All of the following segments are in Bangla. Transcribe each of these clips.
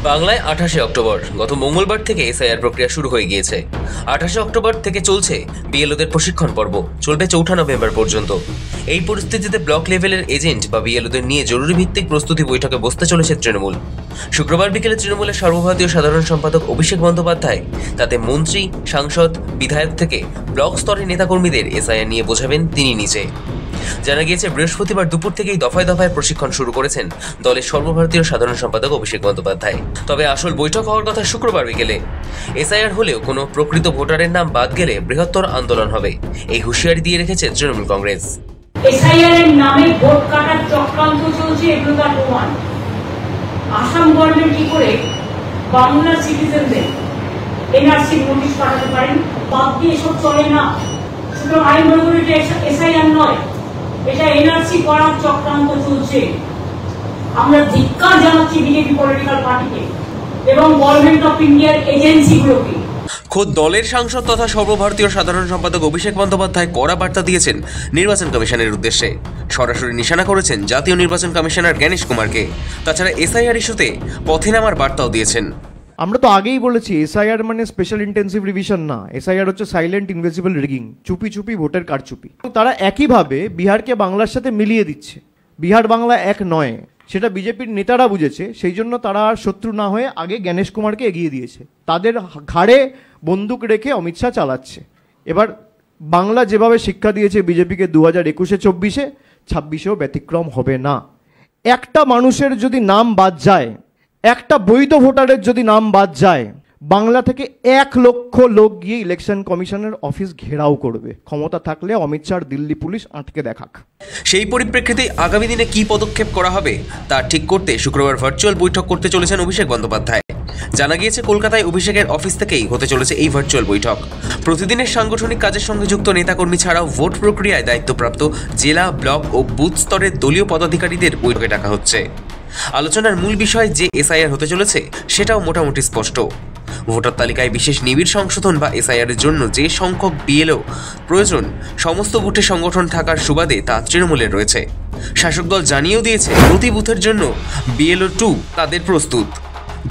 বাংলায় 28 অক্টোবর গত মঙ্গলবার থেকে এসআইআর প্রক্রিয়া শুরু হয়ে গিয়েছে। 28 অক্টোবর থেকে চলছে বিএলওদের প্রশিক্ষণ পর্ব, চলবে 4 নভেম্বর পর্যন্ত। এই পরিস্থিতিতে ব্লক লেভেলের এজেন্ট বা বিএলওদের নিয়ে জরুরি ভিত্তিক প্রস্তুতি বৈঠকে বসতে চলেছে তৃণমূল। শুক্রবার বিকেলে তৃণমূলের সর্বভারতীয় সাধারণ সম্পাদক অভিষেক বন্দ্যোপাধ্যায় তাতে মন্ত্রী, সাংসদ, বিধায়ক থেকে ব্লক স্তরের নেতাকর্মীদের এসআইআর নিয়ে বোঝাবেন তিনি নিজে। জানা গিয়েছে বৃহস্পতিবার দুপুর থেকেই দফায় দফায় প্রশিক্ষণ শুরু করেছেন দলের সর্বভারতীয় সাধারণ সম্পাদক অভিষেক বন্দ্যোপাধ্যায়। তবে আসল বৈঠক হওয়ার কথা শুক্রবার বিকেলে। এসআইআর হলেও কোনো প্রকৃত ভোটারের নাম বাদ গেলে বৃহত্তর আন্দোলন হবে, এই হুঁশিয়ারি দিয়ে রেখেছে তৃণমূল কংগ্রেস। এসআইআর এর নামে ভোট কাটার চক্রান্ত চলছে, এগুলো তার প্রমাণ। আসাম গভর্নমেন্ট কি করে বাংলা সিটিজেনদের এনআরসি নোটিশ পাঠাতে পারেন? বাদ দিয়ে এসব চলে না। সুতরাং আমি মনে করি এটা এসআইআর নয়, এটা এনআরসি করার চক্রান্ত চলছে। আমরা ধিক্কার জানাচ্ছি বিজেপি পলিটিক্যাল পার্টিকে এবং গভর্নমেন্ট অফ ইন্ডিয়ার এজেন্সিগুলোকে। খোদ দলের সাংসদ তথা সর্বভারতীয় সাধারণ সম্পাদক অভিষেক বন্দ্যোপাধ্যায় কড়া বার্তা দিয়েছেন নির্বাচন কমিশনের উদ্দেশ্যে। সরাসরি নিশানা করেছেন জাতীয় নির্বাচন কমিশনার জ্ঞানেশ কুমারকে। তাছাড়া এসআইআর ইস্যুতে পথে নামার বার্তাও দিয়েছেন। আমরা তো আগেই বলেছি এসআইআর মানে স্পেশাল ইন্টেন্সিভ রিভিশন না, এসআইআর হচ্ছে সাইলেন্ট ইনভিজিবল রিগিং, চুপি চুপি ভোটের কারচুপি। তারা একইভাবে বিহারকে বাংলার সাথে মিলিয়ে দিচ্ছে। বিহার বাংলা এক নয়, সেটা বিজেপির নেতারা বুঝেছে। সেই জন্য তারা আর শত্রু না হয়ে আগে জ্ঞানেশ কুমারকে এগিয়ে দিয়েছে। তাদের ঘাড়ে বন্দুক রেখে অমিত শাহ চালাচ্ছে। এবার বাংলা যেভাবে শিক্ষা দিয়েছে বিজেপিকে 2021-এ, 24-এ, 26-এও ব্যতিক্রম হবে না। একটা মানুষের যদি নাম বাদ যায়, একটা বৈধ ভোটারের যদি নাম বাদ যায়, বাংলা থেকে 1 লক্ষ লোক গিয়ে ইলেকশন কমিশনের অফিস ঘেরাও করবে। ক্ষমতা থাকলে অমিত শাহ দিল্লি পুলিশ আটকে দেখাক। সেই পরিপ্রেক্ষিতে আগামী দিনে কি পদক্ষেপ করা হবে তা ঠিক করতে শুক্রবার ভার্চুয়াল বৈঠক করতে চলেছেন অভিষেক বন্দ্যোপাধ্যায়। জানা গিয়েছে কলকাতায় অভিষেকের অফিস থেকেই হতে চলেছে এই ভার্চুয়াল বৈঠক। প্রতিদিনের সাংগঠনিক কাজের সঙ্গে যুক্ত নেতাকর্মী ছাড়াও ভোট প্রক্রিয়ায় দায়িত্বপ্রাপ্ত জেলা, ব্লক ও বুথ স্তরের দলীয় পদাধিকারীদের বৈঠকে ডাকা হচ্ছে। আলোচনার মূল বিষয় যে এসআইআর হতে চলেছে সেটাও মোটামুটি স্পষ্ট। ভোটার তালিকায় বিশেষ নিবিড় সংশোধন বা এসআইআর এর জন্য যে সংখ্যক বিএলও প্রয়োজন, সমস্ত বুথে সংগঠন থাকার সুবাদে তা তৃণমূলের রয়েছে। শাসক দল জানিয়েও দিয়েছে প্রতি বুথের জন্য বিএলও 2 তাদের প্রস্তুত।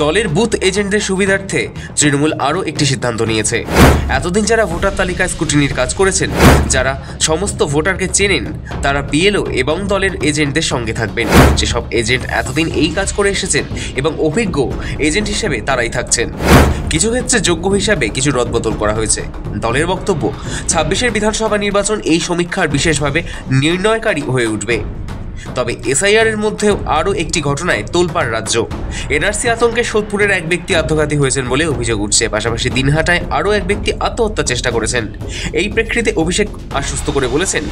দলের বুথ এজেন্টদের সুবিধার্থে তৃণমূল আরও একটি সিদ্ধান্ত নিয়েছে। এতদিন যারা ভোটার তালিকায় স্ক্রুটিনির কাজ করেছেন, যারা সমস্ত ভোটারকে চেনেন, তারা বিএলও এবং দলের এজেন্টদের সঙ্গে থাকবেন। যেসব এজেন্ট এতদিন এই কাজ করে এসেছেন এবং অভিজ্ঞ এজেন্ট হিসেবে তারাই থাকছেন। কিছু ক্ষেত্রে যোগ্য হিসাবে কিছু রদবদল করা হয়েছে। দলের বক্তব্য, 26-এর বিধানসভা নির্বাচন এই সমীক্ষার বিশেষভাবে নির্ণয়কারী হয়ে উঠবে। তবে এসআইআর এর মধ্যেও আরও একটি ঘটনায় তোলপাড় রাজ্য। এনআরসি আতঙ্কে সোদপুরের এক ব্যক্তি আত্মঘাতী হয়েছেন বলে অভিযোগ উঠছে। পাশাপাশি দিনহাটায় আরও এক ব্যক্তি আত্মহত্যার চেষ্টা করেছেন। এই প্রেক্ষিতে অভিষেক আশ্বস্ত করে বলেছেন,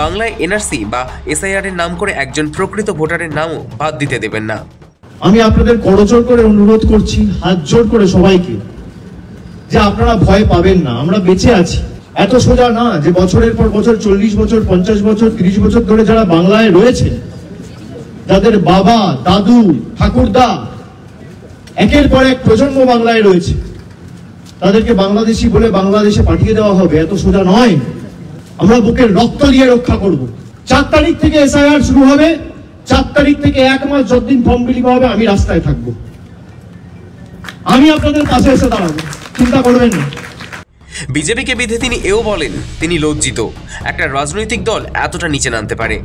বাংলায় এনআরসি বা এসআইআর এর নাম করে একজন প্রকৃত ভোটারের নামও বাদ দিতে দেবেন না। আমি আপনাদের করজোড় করে অনুরোধ করছি, হাত জোড় করে সবাইকে, যে আপনারা ভয় পাবেন না, আমরা বেঁচে আছি। এত সোজা না যে বছরের পর বছর, 40 বছর, 50 বছর, 30 বছর ধরে যারা বাংলায় রয়েছে, যাদের বাবা, দাদু, ঠাকুরদা একের পর এক প্রজন্ম বাংলায় রয়েছে, তাদেরকে বাংলাদেশি বলে বাংলাদেশে পাঠিয়ে দেওয়া হবে, এত সোজা নয়। আমরা বুকের রক্ত দিয়ে রক্ষা করব। 4 তারিখ থেকে এসআইআর শুরু হবে। 4 তারিখ থেকে 1 মাস যতদিন ফর্ম বিলি হবে, আমি রাস্তায় থাকবো। আমি আপনাদের পাশে এসে দাঁড়াবো, চিন্তা করবেন না। বিজেপিকে বিধে তিনি এও বলেন, তিনি লজ্জিত একটা রাজনৈতিক দল এতটা নিচে নামতে পারে।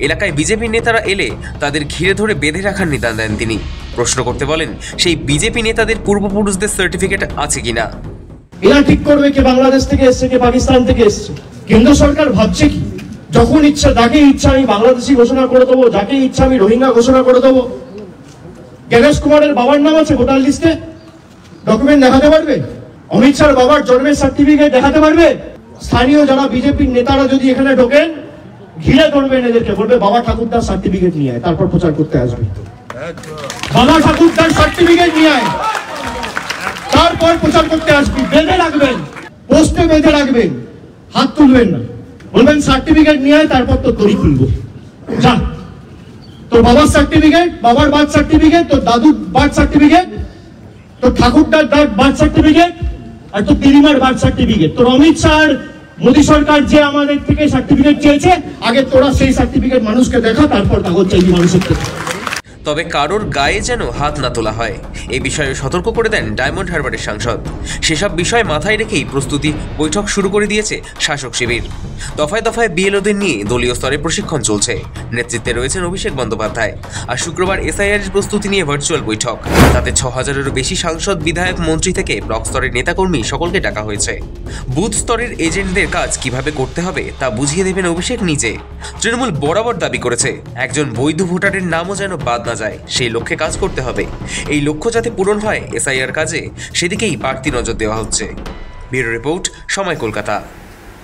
এলাকায় বিজেপি নেতারা এলে তাদের ঘিরে ধরে বেঁধে রাখার নির্দেশ দেন তিনি। প্রশ্ন করতে বলেন, সেই বিজেপি নেতাদের পূর্বপুরুষদের সার্টিফিকেট আছে কিনা। এরা ঠিক করবে কে বাংলাদেশ থেকে এসছে, কে পাকিস্তান থেকে এসছে। কেন্দ্র সরকার ভাবছে কি, যখন ইচ্ছা, যাকে ইচ্ছা আমি বাংলাদেশি ঘোষণা করে দেবো, যাকে ইচ্ছা আমি রোহিঙ্গা ঘোষণা করে দেবো। জ্ঞানেশ কুমারের বাবার নাম আছে ভোটার লিস্টে, ডকুমেন্ট দেখাতে পারবে। অমিত শাহর বাবার জন্মের সার্টিফিকেট দেখাতে পারবে। স্থানীয় যারা বিজেপির নেতারা যদি এখানে ঢোকেন, ঘিরে ধরবেন এদেরকে, বলবে বাবা ঠাকুরদার সার্টিফিকেট নিয়ে আয়, তারপর প্রচার করতে আসবে। বাবা ঠাকুরদার সার্টিফিকেট নিয়ে আয়, তারপর প্রচার করতে আসবি। বেঁধে রাখবেন, পোস্টে বেঁধে রাখবেন, হাত তুলবেন না। বলবেন সার্টিফিকেট নিয়ে আয়, তারপর তো দড়ি খুলবো। যা, তোর বাবার সার্টিফিকেট, বাবার বার্থ সার্টিফিকেট, তোর দাদুর বার্থ সার্টিফিকেট, তোর ঠাকুরদার বার্থ সার্টিফিকেট, আর তোর দিদিমার বার্থ সার্টিফিকেট। তোর অমিত শাহ, মোদী সরকার যে আমাদের থেকে সার্টিফিকেট চেয়েছে, আগে তোরা সেই সার্টিফিকেট মানুষকে দেখা, তারপর কাগজ চাইবি মানুষের থেকে। তবে কারোর গায়ে যেন হাত না তোলা হয় এই বিষয়ে সতর্ক করে দেন ডায়মন্ড হারবারের সাংসদ। সেসব বিষয় মাথায় রেখেই প্রস্তুতি বৈঠক শুরু করে দিয়েছে শাসক শিবির। দফায় দফায় বিএলওদের নিয়ে দলীয় স্তরে প্রশিক্ষণ চলছে। নেতৃত্বে রয়েছেন অভিষেক বন্দ্যোপাধ্যায়। আর শুক্রবার এসআইআর এর প্রস্তুতি নিয়ে ভার্চুয়াল বৈঠক। তাতে 6000-এরও বেশি সাংসদ, বিধায়ক, মন্ত্রী থেকে ব্লক স্তরের নেতাকর্মী সকলকে ডাকা হয়েছে। বুথ স্তরের এজেন্টদের কাজ কিভাবে করতে হবে তা বুঝিয়ে দেবেন অভিষেক নিজে। তৃণমূল বরাবর দাবি করেছে একজন বৈধ ভোটারের নামও যেন বাদ না যায়, সেই লক্ষ্যে কাজ করতে হবে। এই লক্ষ্য যাতে পূরণ হয় এসআইআর কাজে, সেদিকেই বাড়তি নজর দেওয়া হচ্ছে। ব্যুরো রিপোর্ট, সময়, কলকাতা।